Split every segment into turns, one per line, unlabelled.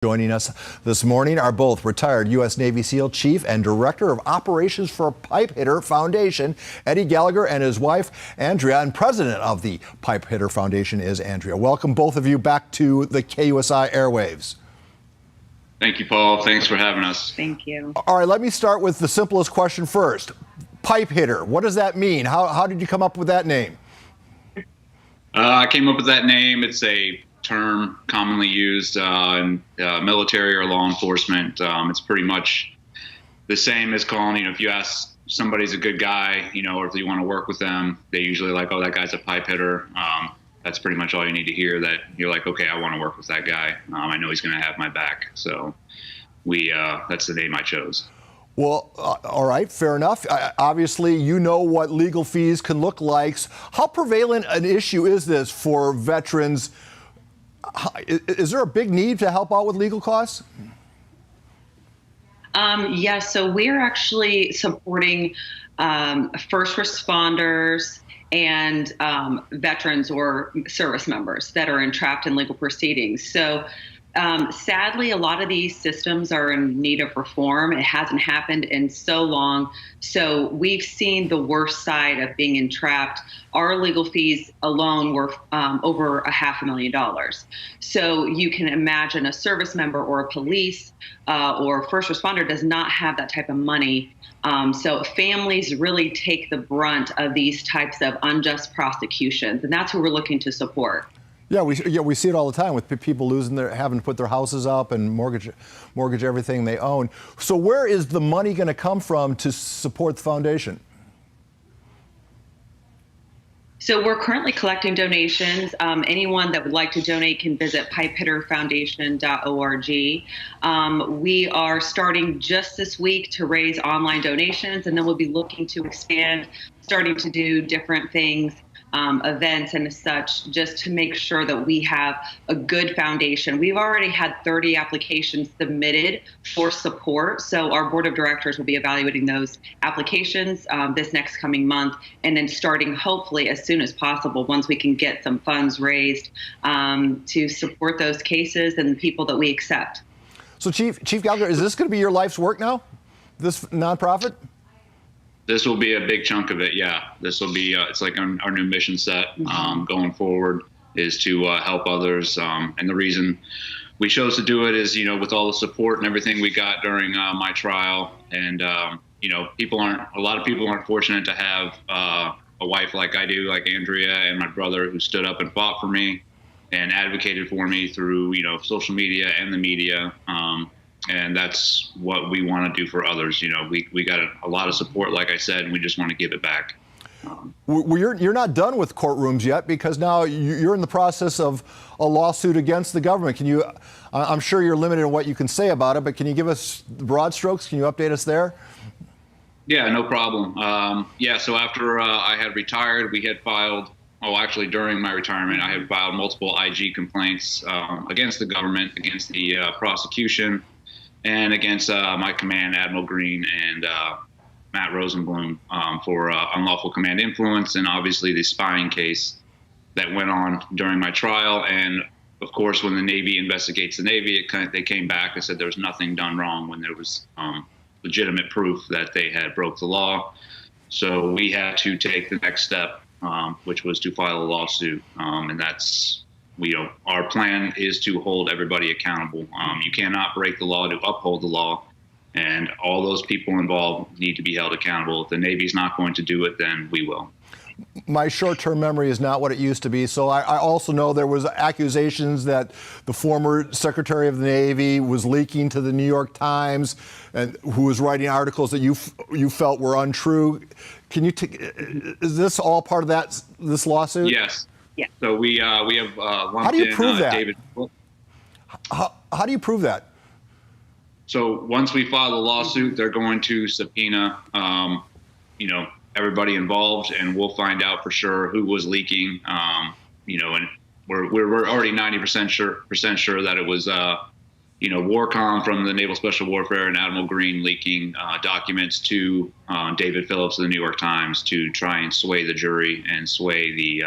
Joining us this morning are both retired U.S. Navy SEAL Chief and Director of Operations for Pipe Hitter Foundation, Eddie Gallagher, and his wife, Andrea, and President of the Pipe Hitter Foundation is Andrea. Welcome, both of you, back to the KUSI airwaves.
Thank you, Paul. Thanks for having us.
Thank you.
All right, let me start with the simplest question first. Pipe hitter, what does that mean? How did you come up with that name?
I came up with that name. It's a term commonly used in military or law enforcement. It's pretty much the same as calling, if you ask somebody's a good guy, or if you want to work with them, they usually like, oh, that guy's a pipe hitter. That's pretty much all you need to hear, that you're like, okay, I want to work with that guy. I know he's going to have my back. So that's the name I chose.
Well, all right, fair enough. Obviously, you know what legal fees can look like. How prevalent an issue is this for veterans? Is there a big need to help out with legal costs?
Yes, so we're actually supporting first responders and veterans or service members that are entrapped in legal proceedings. So sadly, a lot of these systems are in need of reform. It hasn't happened in so long. So we've seen the worst side of being entrapped. Our legal fees alone were over $500,000. So you can imagine a service member or a police or first responder does not have that type of money. So families really take the brunt of these types of unjust prosecutions, and that's who we're looking to support.
Yeah, we see it all the time with people having to put their houses up and mortgage everything they own. So where is the money going to come from to support the foundation?
So we're currently collecting donations. Anyone that would like to donate can visit pipehitterfoundation.org. We are starting just this week to raise online donations, and then we'll be looking to expand, starting to do different things, events and such, just to make sure that we have a good foundation. We've already had 30 applications submitted for support, so our board of directors will be evaluating those applications this next coming month, and then starting hopefully as soon as possible once we can get some funds raised to support those cases and the people that we accept.
So Chief Gallagher, is this going to be your life's work now, this nonprofit?
This will be a big chunk of it, yeah. This will be, it's like our new mission set going forward is to help others. And the reason we chose to do it is, with all the support and everything we got during my trial. And, a lot of people aren't fortunate to have a wife like I do, like Andrea, and my brother who stood up and fought for me and advocated for me through, social media and the media. And that's what we want to do for others. We got a lot of support, like I said, and we just want to give it back.
You're not done with courtrooms yet, because now you're in the process of a lawsuit against the government. Can you? I'm sure you're limited in what you can say about it, but can you give us broad strokes? Can you update us there?
Yeah, no problem. So after I had retired, we had filed. Oh, actually, during my retirement, I had filed multiple IG complaints against the government, against the prosecution, and against my command, Admiral Green and Matt Rosenblum, for unlawful command influence, and obviously the spying case that went on during my trial. And of course, when the Navy investigates the Navy, they came back and said there was nothing done wrong when there was legitimate proof that they had broke the law. So we had to take the next step, which was to file a lawsuit, and that's. Our plan is to hold everybody accountable. You cannot break the law to uphold the law, and all those people involved need to be held accountable. If the Navy's not going to do it, then we will.
My short-term memory is not what it used to be. So I also know there was accusations that the former Secretary of the Navy was leaking to the New York Times, and who was writing articles that you felt were untrue. Can you? Is this all part of this lawsuit?
Yes. Yeah. So we have lumped
How do you prove that?
David.
How do you prove that?
So once we file the lawsuit, they're going to subpoena, everybody involved, and we'll find out for sure who was leaking. And we're already 90% sure that it was, Warcom from the Naval Special Warfare and Admiral Green leaking documents to David Phillips of the New York Times to try and sway the jury and sway the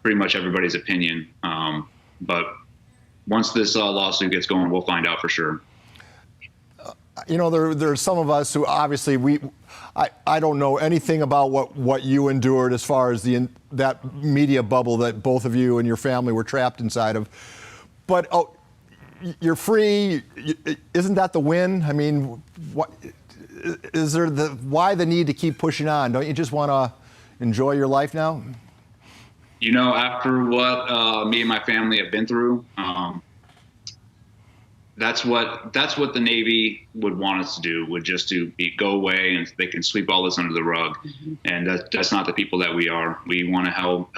pretty much everybody's opinion. But once this lawsuit gets going, we'll find out for sure.
You know, there's some of us who obviously I don't know anything about what you endured as far as that media bubble that both of you and your family were trapped inside of. But you're free. Isn't that the win? I mean, what is there why the need to keep pushing on? Don't you just want to enjoy your life now?
You know, after what me and my family have been through, that's what the Navy would want us to do, would just to go away and they can sweep all this under the rug. Mm-hmm. And that's not the people that we are. We want to help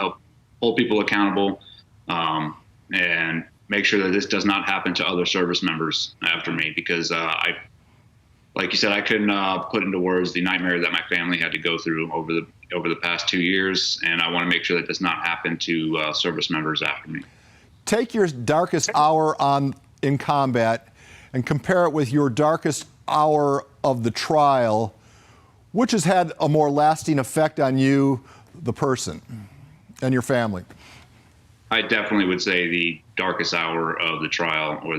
hold people accountable and make sure that this does not happen to other service members after me, because like you said, I couldn't put into words the nightmare that my family had to go through over the past 2 years, and I want to make sure that does not happen to service members after me.
Take your darkest hour in combat and compare it with your darkest hour of the trial. Which has had a more lasting effect on you, the person, and your family?
I definitely would say the darkest hour of the trial, or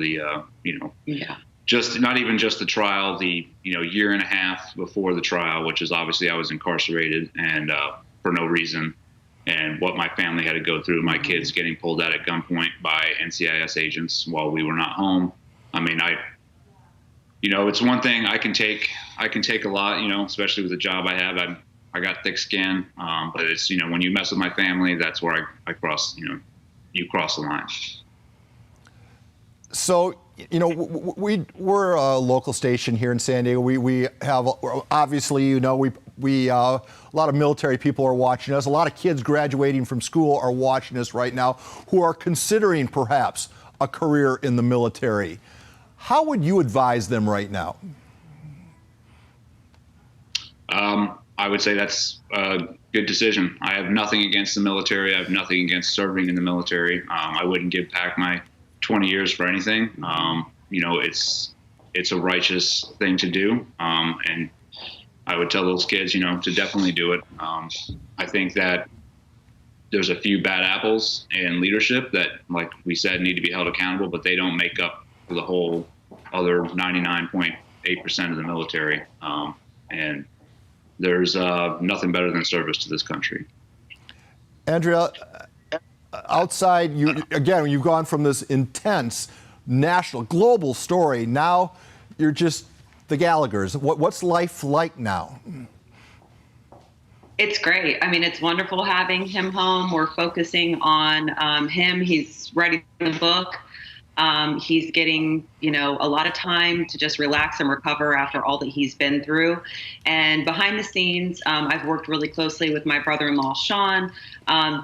just not even just the trial, the year and a half before the trial, which is obviously I was incarcerated and for no reason, and what my family had to go through, my kids getting pulled out at gunpoint by NCIS agents while we were not home. I mean, it's one thing I can take a lot, especially with the job I have. I got thick skin, but it's, when you mess with my family, that's where I cross, you cross the line.
So, we're a local station here in San Diego. We have, obviously, we a lot of military people are watching us. A lot of kids graduating from school are watching us right now who are considering perhaps a career in the military. How would you advise them right now?
I would say that's a good decision. I have nothing against the military. I have nothing against serving in the military. I wouldn't give back my 20 years for anything. It's a righteous thing to do. And I would tell those kids, to definitely do it. I think that there's a few bad apples in leadership that, like we said, need to be held accountable, but they don't make up for the whole other 99.8% of the military. And there's nothing better than service to this country.
Andrea, outside, you've gone from this intense national, global story. Now you're just the Gallaghers. What's life like now?
It's great. I mean, it's wonderful having him home. We're focusing on him. He's writing the book. He's getting, a lot of time to just relax and recover after all that he's been through. And behind the scenes, I've worked really closely with my brother-in-law, Sean,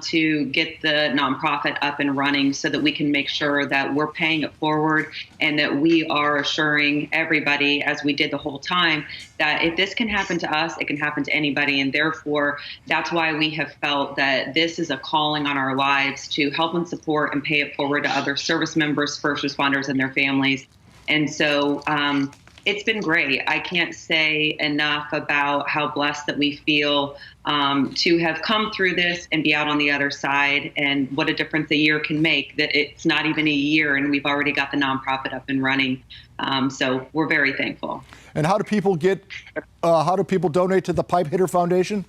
to get the nonprofit up and running so that we can make sure that we're paying it forward and that we are assuring everybody, as we did the whole time, that if this can happen to us, it can happen to anybody. And therefore, that's why we have felt that this is a calling on our lives to help and support and pay it forward to other service members, first responders, and their families. And so it's been great. I can't say enough about how blessed that we feel to have come through this and be out on the other side, and what a difference a year can make, that it's not even a year and we've already got the nonprofit up and running. So we're very thankful.
And how do people donate to the Pipe Hitter Foundation?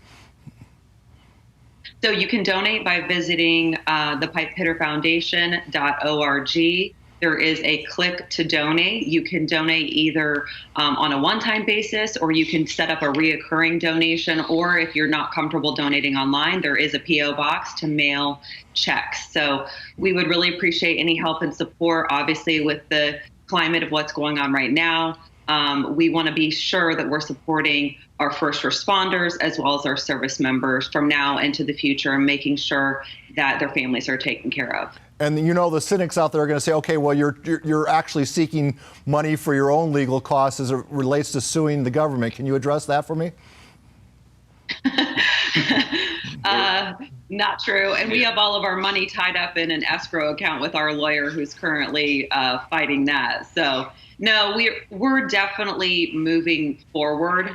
So you can donate by visiting thepipehitterfoundation.org. There is a click to donate. You can donate either on a one-time basis, or you can set up a reoccurring donation. Or if you're not comfortable donating online, there is a P.O. box to mail checks. So we would really appreciate any help and support. Obviously, with the climate of what's going on right now, we want to be sure that we're supporting our first responders as well as our service members from now into the future, and making sure that their families are taken care of.
And the cynics out there are going to say, okay, well, you're actually seeking money for your own legal costs as it relates to suing the government. Can you address that for me?
Not true. And we have all of our money tied up in an escrow account with our lawyer, who's currently fighting that. So no, we're definitely moving forward.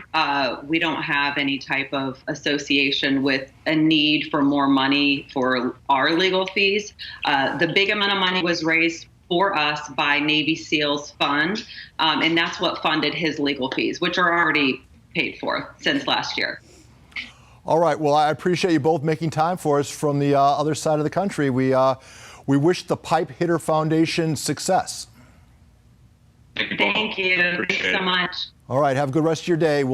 We don't have any type of association with a need for more money for our legal fees. The big amount of money was raised for us by Navy SEALs Fund, and that's what funded his legal fees, which are already paid for since last year.
All right. Well, I appreciate you both making time for us from the other side of the country. We wish the Pipe Hitter Foundation success.
Thank you. Thanks so much.
All right. Have a good rest of your day.